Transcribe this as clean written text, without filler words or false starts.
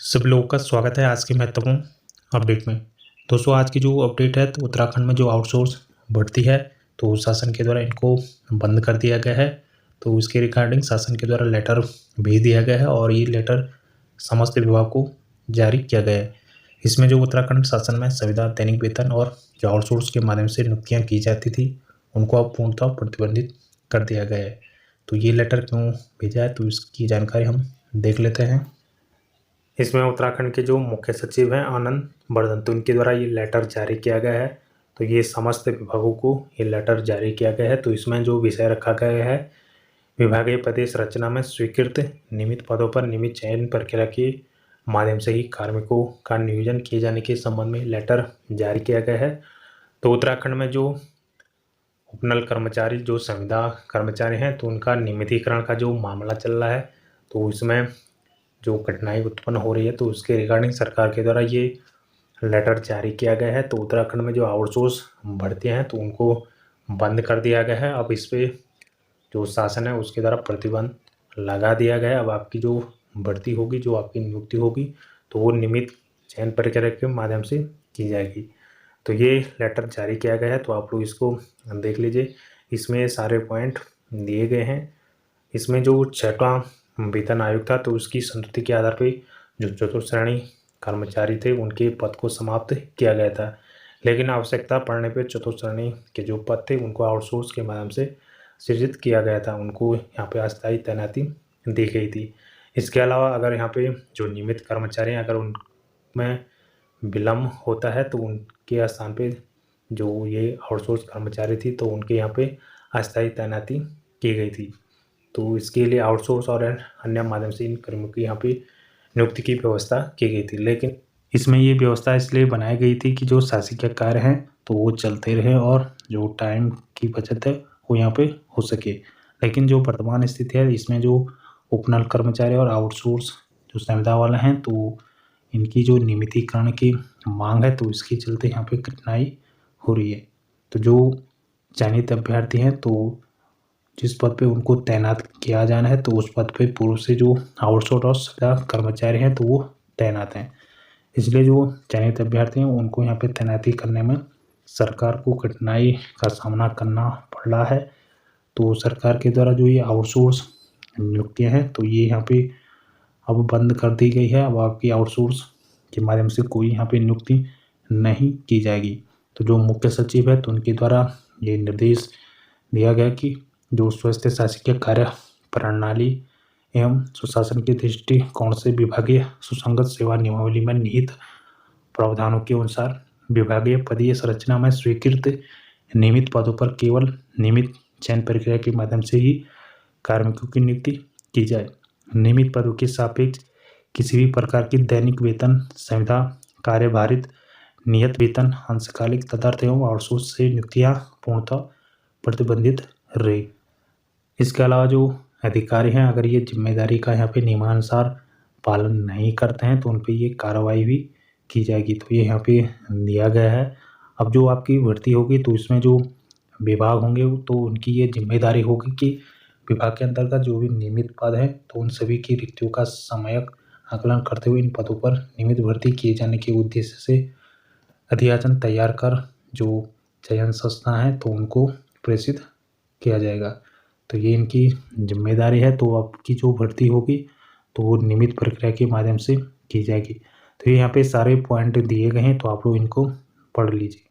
सभी लोगों का स्वागत है आज की महत्वपूर्ण अपडेट में। दोस्तों, आज की जो अपडेट है तो उत्तराखंड में जो आउटसोर्स भर्ती है तो शासन के द्वारा इनको बंद कर दिया गया है। तो इसके रिगार्डिंग शासन के द्वारा लेटर भेज दिया गया है और ये लेटर समस्त विभाग को जारी किया गया है। इसमें जो उत्तराखंड शासन में संविदा, दैनिक वेतन और जो आउटसोर्स के माध्यम से नियुक्तियाँ की जाती थी उनको अब पूर्णतः प्रतिबंधित कर दिया गया है। तो ये लेटर क्यों भेजा है तो इसकी जानकारी हम देख लेते हैं। इसमें उत्तराखंड के जो मुख्य सचिव हैं आनंद वर्धन, तो इनके द्वारा ये लेटर जारी किया गया है। तो ये समस्त विभागों को ये लेटर जारी किया गया है। तो इसमें जो विषय रखा गया है, विभागीय प्रदेश रचना में स्वीकृत नियमित पदों पर नियमित चयन प्रक्रिया के माध्यम से ही कार्मिकों का नियोजन किए जाने के संबंध में लेटर जारी किया गया है। तो उत्तराखंड में जो उपनल कर्मचारी, जो संविदा कर्मचारी हैं, तो उनका नियमितीकरण का जो मामला चल रहा है तो इसमें जो कठिनाई उत्पन्न हो रही है तो उसके रिगार्डिंग सरकार के द्वारा ये लेटर जारी किया गया है। तो उत्तराखंड में जो आउटसोर्स भर्तियां हैं तो उनको बंद कर दिया गया है। अब इस पर जो शासन है उसके द्वारा प्रतिबंध लगा दिया गया है। अब आपकी जो भर्ती होगी, जो आपकी नियुक्ति होगी तो वो नियमित चयन प्रक्रिया के माध्यम से की जाएगी। तो ये लेटर जारी किया गया है, तो आप लोग इसको देख लीजिए। इसमें सारे पॉइंट दिए गए हैं। इसमें जो 6वां वेतन आयोग था तो उसकी संतुष्टि के आधार पर जो चतुर्थ श्रेणी कर्मचारी थे उनके पद को समाप्त किया गया था, लेकिन आवश्यकता पड़ने पर चतुर्थ श्रेणी के जो पद थे उनको आउटसोर्स के माध्यम से सृजित किया गया था, उनको यहाँ पे अस्थायी तैनाती दी गई थी। इसके अलावा अगर यहाँ पे जो नियमित कर्मचारी हैं अगर उनमें विलम्ब होता है तो उनके स्थान पे जो ये आउटसोर्स कर्मचारी थी तो उनके यहाँ पे अस्थायी तैनाती की गई थी। तो इसके लिए आउटसोर्स और अन्य माध्यम से इन कर्मियों की यहाँ पे नियुक्ति की व्यवस्था की गई थी, लेकिन इसमें ये व्यवस्था इसलिए बनाई गई थी कि जो शासकीय कार्य हैं तो वो चलते रहे और जो टाइम की बचत है वो यहाँ पे हो सके। लेकिन जो वर्तमान स्थिति है इसमें जो उपनल कर्मचारी और आउटसोर्स जो संविदा वाले हैं तो इनकी जो नियमितीकरण की मांग है तो इसके चलते यहाँ पे कठिनाई हो रही है। तो जो चयनित अभ्यर्थी हैं तो जिस पद पे उनको तैनात किया जाना है तो उस पद पे पूर्व से जो आउटसोर्स और संविदा कर्मचारी हैं तो वो तैनात हैं। इसलिए जो चयनित अभ्यर्थी हैं उनको यहाँ पे तैनाती करने में सरकार को कठिनाई का सामना करना पड़ रहा है। तो सरकार के द्वारा जो ये आउटसोर्स नियुक्तियाँ हैं तो ये यहाँ पे अब बंद कर दी गई है। अब आपकी आउटसोर्स के माध्यम से कोई यहाँ पे नियुक्ति नहीं की जाएगी। तो जो मुख्य सचिव है तो उनके द्वारा ये निर्देश दिया गया कि जो स्वस्थ शासकीय कार्य प्रणाली एवं सुशासन के दृष्टिकोण से विभागीय सुसंगत सेवा नियमावली में निहित प्रावधानों के अनुसार विभागीय पदीय संरचना में स्वीकृत नियमित पदों पर केवल नियमित चयन प्रक्रिया के माध्यम से ही कार्मिकों की नियुक्ति की जाए। नियमित पदों के सापेक्ष किसी भी प्रकार की दैनिक वेतन, संविदा, कार्यभारित नियत वेतन, अंशकालिक तदर्थ एवं आउटसोर्स से नियुक्तियाँ पूर्णतः प्रतिबंधित रहे। इसके अलावा जो अधिकारी हैं अगर ये जिम्मेदारी का यहाँ पे नियमानुसार पालन नहीं करते हैं तो उन पे ये कार्रवाई भी की जाएगी। तो ये यहाँ पे दिया गया है। अब जो आपकी भर्ती होगी तो इसमें जो विभाग होंगे तो उनकी ये जिम्मेदारी होगी कि विभाग के अंतर्गत जो भी नियमित पद हैं तो उन सभी की रिक्तियों का समयक आकलन करते हुए इन पदों पर नियमित भर्ती किए जाने के उद्देश्य से अधियाचन तैयार कर जो चयन संस्था है तो उनको प्रेषित किया जाएगा। तो ये इनकी जिम्मेदारी है। तो आपकी जो भर्ती होगी तो वो नियमित प्रक्रिया के माध्यम से की जाएगी। तो ये यहाँ पे सारे पॉइंट दिए गए हैं तो आप लोग इनको पढ़ लीजिए।